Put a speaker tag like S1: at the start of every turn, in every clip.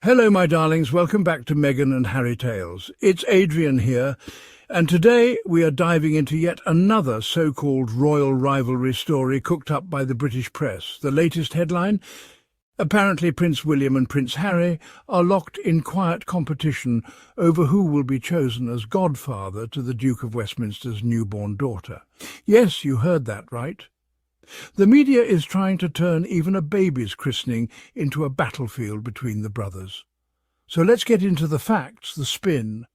S1: Hello, my darlings. Welcome back to Meghan and Harry Tales. It's Adrian here, and today we are diving into yet another so-called royal rivalry story cooked up by the British press. The latest headline: apparently Prince William and Prince Harry are locked in quiet competition over who will be chosen as godfather to the Duke of Westminster's newborn daughter. Yes, you heard that right. The media is trying to turn even a baby's christening into a battlefield between the brothers. So let's get into the facts, the spin,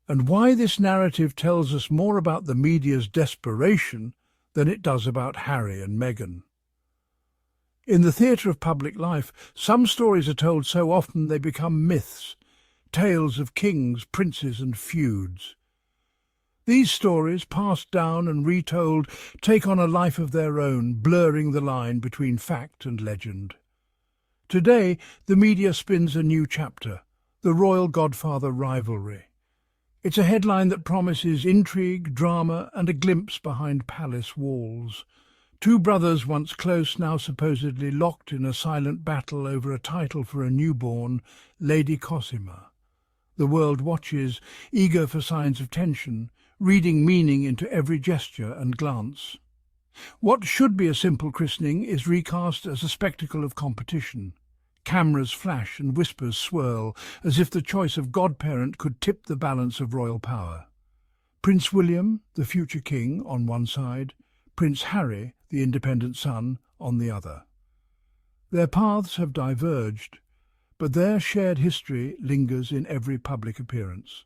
S1: and why this narrative tells us more about the media's desperation than it does about Harry and Meghan. In the theatre of public life, some stories are told so often they become myths, tales of kings, princes and feuds. These stories, passed down and retold, take on a life of their own, blurring the line between fact and legend. Today, the media spins a new chapter, the royal godfather rivalry. It's a headline that promises intrigue, drama, and a glimpse behind palace walls. Two brothers once close, now supposedly locked in a silent battle over a title for a newborn, Lady Cosima. The world watches, eager for signs of tension, reading meaning into every gesture and glance. What should be a simple christening is recast as a spectacle of competition. Cameras flash and whispers swirl, as if the choice of godparent could tip the balance of royal power. Prince William, the future king, on one side, Prince Harry, the independent son, on the other. Their paths have diverged, but their shared history lingers in every public appearance.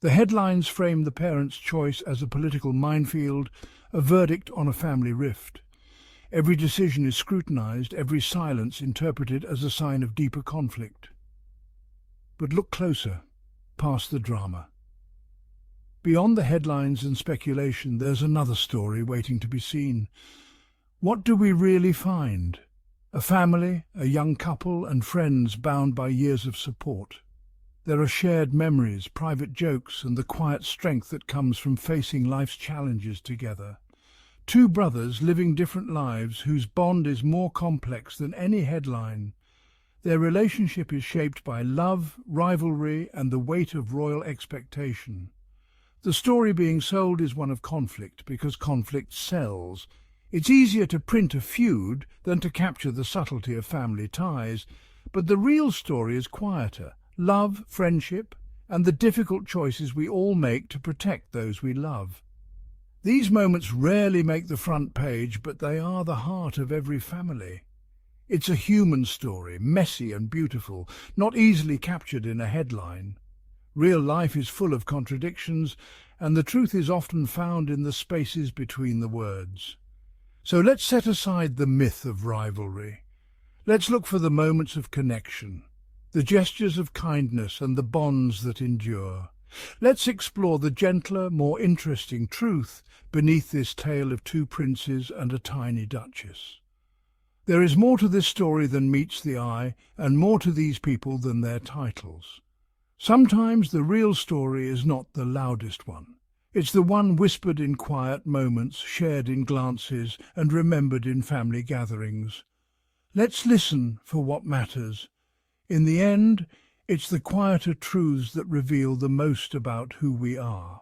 S1: The headlines frame the parents' choice as a political minefield, a verdict on a family rift. Every decision is scrutinized, every silence interpreted as a sign of deeper conflict. But look closer, past the drama. Beyond the headlines and speculation, there's another story waiting to be seen. What do we really find? A family, a young couple, and friends bound by years of support. There are shared memories, private jokes, and the quiet strength that comes from facing life's challenges together. Two brothers living different lives whose bond is more complex than any headline. Their relationship is shaped by love, rivalry, and the weight of royal expectation. The story being sold is one of conflict, because conflict sells. It's easier to print a feud than to capture the subtlety of family ties, but the real story is quieter. Love, friendship, and the difficult choices we all make to protect those we love. These moments rarely make the front page, but they are the heart of every family. It's a human story, messy and beautiful, not easily captured in a headline. Real life is full of contradictions, and the truth is often found in the spaces between the words. So let's set aside the myth of rivalry. Let's look for the moments of connection, the gestures of kindness and the bonds that endure. Let's explore the gentler, more interesting truth beneath this tale of two princes and a tiny duchess. There is more to this story than meets the eye, and more to these people than their titles. Sometimes the real story is not the loudest one. It's the one whispered in quiet moments, shared in glances, and remembered in family gatherings. Let's listen for what matters. In the end, it's the quieter truths that reveal the most about who we are.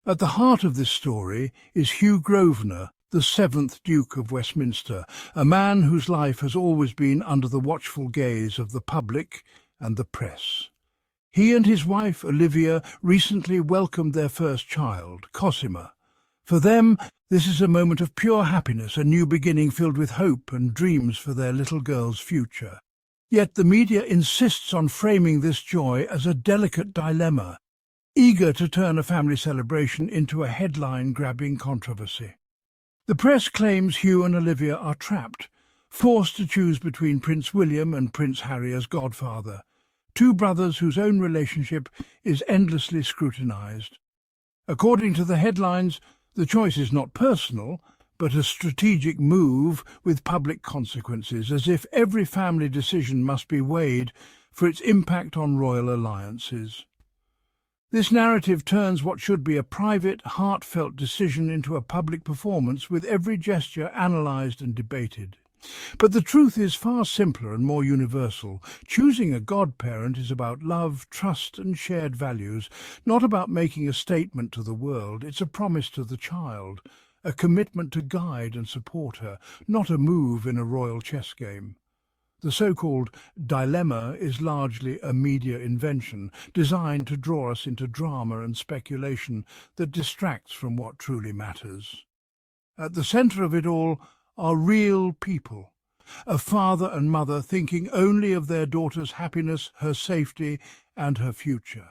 S1: At the heart of this story is Hugh Grosvenor, the 7th Duke of Westminster, a man whose life has always been under the watchful gaze of the public and the press. He and his wife, Olivia, recently welcomed their first child, Cosima. For them, this is a moment of pure happiness, a new beginning filled with hope and dreams for their little girl's future. Yet the media insists on framing this joy as a delicate dilemma, eager to turn a family celebration into a headline-grabbing controversy. The press claims Hugh and Olivia are trapped, forced to choose between Prince William and Prince Harry as godfather, two brothers whose own relationship is endlessly scrutinized. According to the headlines, the choice is not personal, but a strategic move with public consequences, as if every family decision must be weighed for its impact on royal alliances. This narrative turns what should be a private, heartfelt decision into a public performance, with every gesture analysed and debated. But the truth is far simpler and more universal. Choosing a godparent is about love, trust and shared values, not about making a statement to the world. It's a promise to the child, a commitment to guide and support her, not a move in a royal chess game. The so-called dilemma is largely a media invention designed to draw us into drama and speculation that distracts from what truly matters. At the centre of it all are real people, a father and mother thinking only of their daughter's happiness, her safety and her future.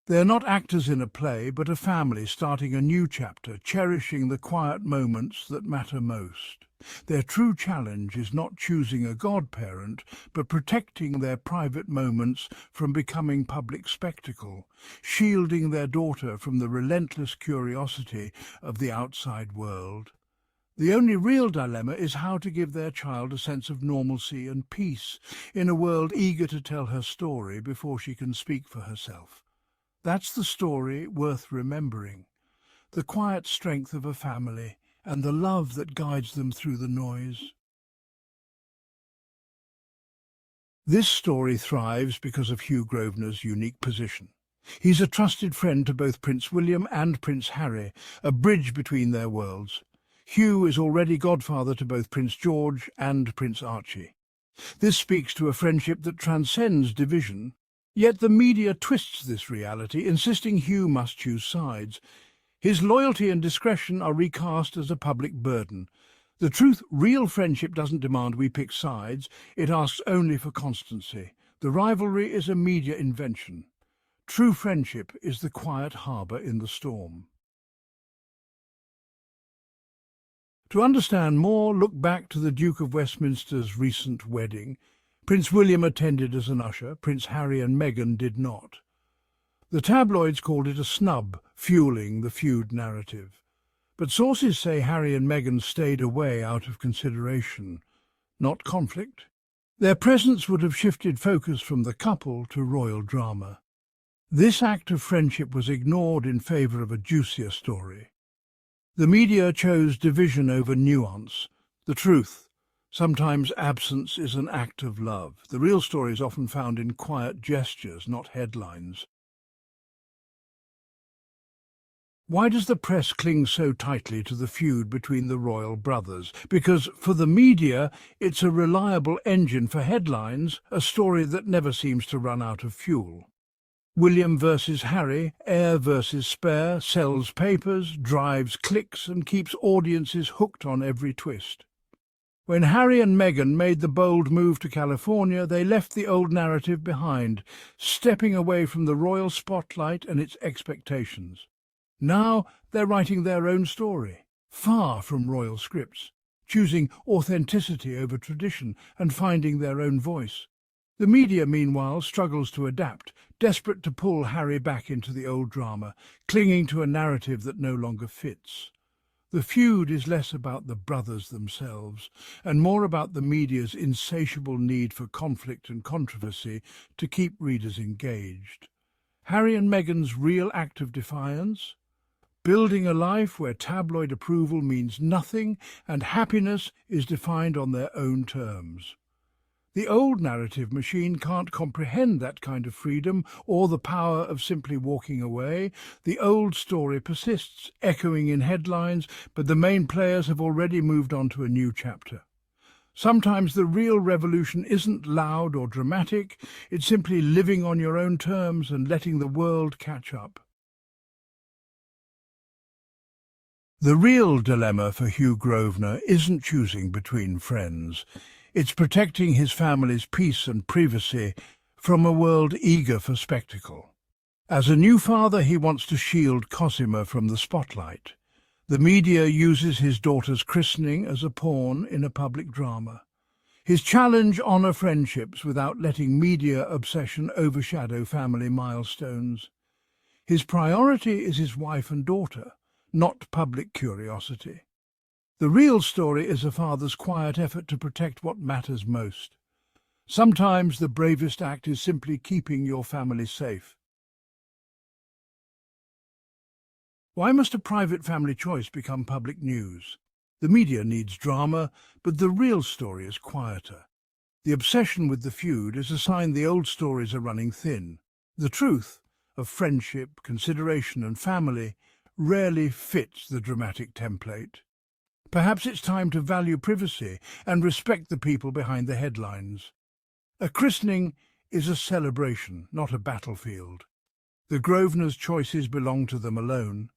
S1: They're not actors in a play, but a family starting a new chapter, cherishing the quiet moments that matter most. Their true challenge is not choosing a godparent, but protecting their private moments from becoming public spectacle, shielding their daughter from the relentless curiosity of the outside world. The only real dilemma is how to give their child a sense of normalcy and peace in a world eager to tell her story before she can speak for herself. That's the story worth remembering, the quiet strength of a family and the love that guides them through the noise. This story thrives because of Hugh Grosvenor's unique position. He's a trusted friend to both Prince William and Prince Harry, a bridge between their worlds. Hugh is already godfather to both Prince George and Prince Archie. This speaks to a friendship that transcends division. Yet the media twists this reality, insisting Hugh must choose sides. His loyalty and discretion are recast as a public burden. The truth, real friendship doesn't demand we pick sides, it asks only for constancy. The rivalry is a media invention. True friendship is the quiet harbour in the storm. To understand more, look back to the Duke of Westminster's recent wedding. Prince William attended as an usher, Prince Harry and Meghan did not. The tabloids called it a snub, fueling the feud narrative. But sources say Harry and Meghan stayed away out of consideration, not conflict. Their presence would have shifted focus from the couple to royal drama. This act of friendship was ignored in favour of a juicier story. The media chose division over nuance. The truth, sometimes absence is an act of love. The real story is often found in quiet gestures, not headlines. Why does the press cling so tightly to the feud between the royal brothers? Because for the media, it's a reliable engine. For headlines, a story that never seems to run out of fuel. William versus Harry, heir versus spare, sells papers, drives clicks and keeps audiences hooked on every twist. When Harry and Meghan made the bold move to California, they left the old narrative behind, stepping away from the royal spotlight and its expectations. Now they're writing their own story, far from royal scripts, choosing authenticity over tradition and finding their own voice. The media, meanwhile, struggles to adapt, desperate to pull Harry back into the old drama, clinging to a narrative that no longer fits. The feud is less about the brothers themselves and more about the media's insatiable need for conflict and controversy to keep readers engaged. Harry and Meghan's real act of defiance? Building a life where tabloid approval means nothing and happiness is defined on their own terms. The old narrative machine can't comprehend that kind of freedom or the power of simply walking away. The old story persists, echoing in headlines, but the main players have already moved on to a new chapter. Sometimes the real revolution isn't loud or dramatic, it's simply living on your own terms and letting the world catch up. The real dilemma for Hugh Grosvenor isn't choosing between friends. It's protecting his family's peace and privacy from a world eager for spectacle. As a new father, he wants to shield Cosima from the spotlight. The media uses his daughter's christening as a pawn in a public drama. His challenge: honour friendships without letting media obsession overshadow family milestones. His priority is his wife and daughter, not public curiosity. The real story is a father's quiet effort to protect what matters most. Sometimes the bravest act is simply keeping your family safe. Why must a private family choice become public news? The media needs drama, but the real story is quieter. The obsession with the feud is a sign the old stories are running thin. The truth of friendship, consideration and family rarely fits the dramatic template. Perhaps it's time to value privacy and respect the people behind the headlines. A christening is a celebration, not a battlefield. The Grosvenors' choices belong to them alone.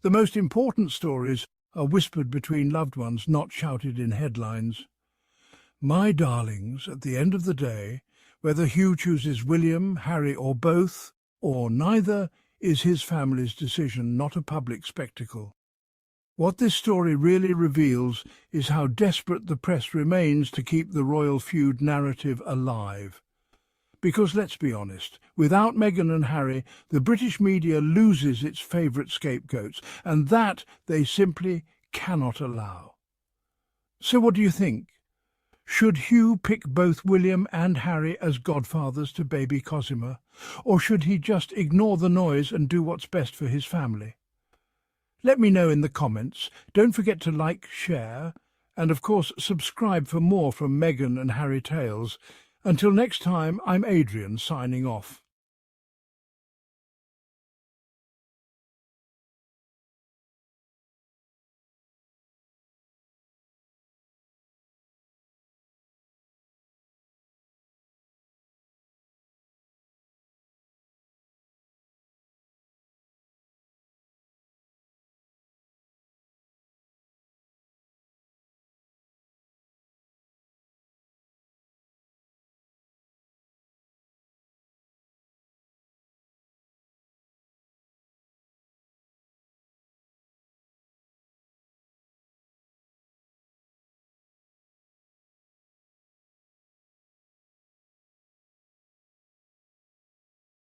S1: The most important stories are whispered between loved ones, not shouted in headlines. My darlings, at the end of the day, whether Hugh chooses William, Harry or both, or neither, is his family's decision, not a public spectacle. What this story really reveals is how desperate the press remains to keep the royal feud narrative alive. Because let's be honest, without Meghan and Harry, the British media loses its favourite scapegoats, and that they simply cannot allow. So what do you think? Should Hugh pick both William and Harry as godfathers to baby Cosima, or should he just ignore the noise and do what's best for his family? Let me know in the comments. Don't forget to like, share, and of course subscribe for more from Meghan and Harry Tales. Until next time, I'm Adrian signing off.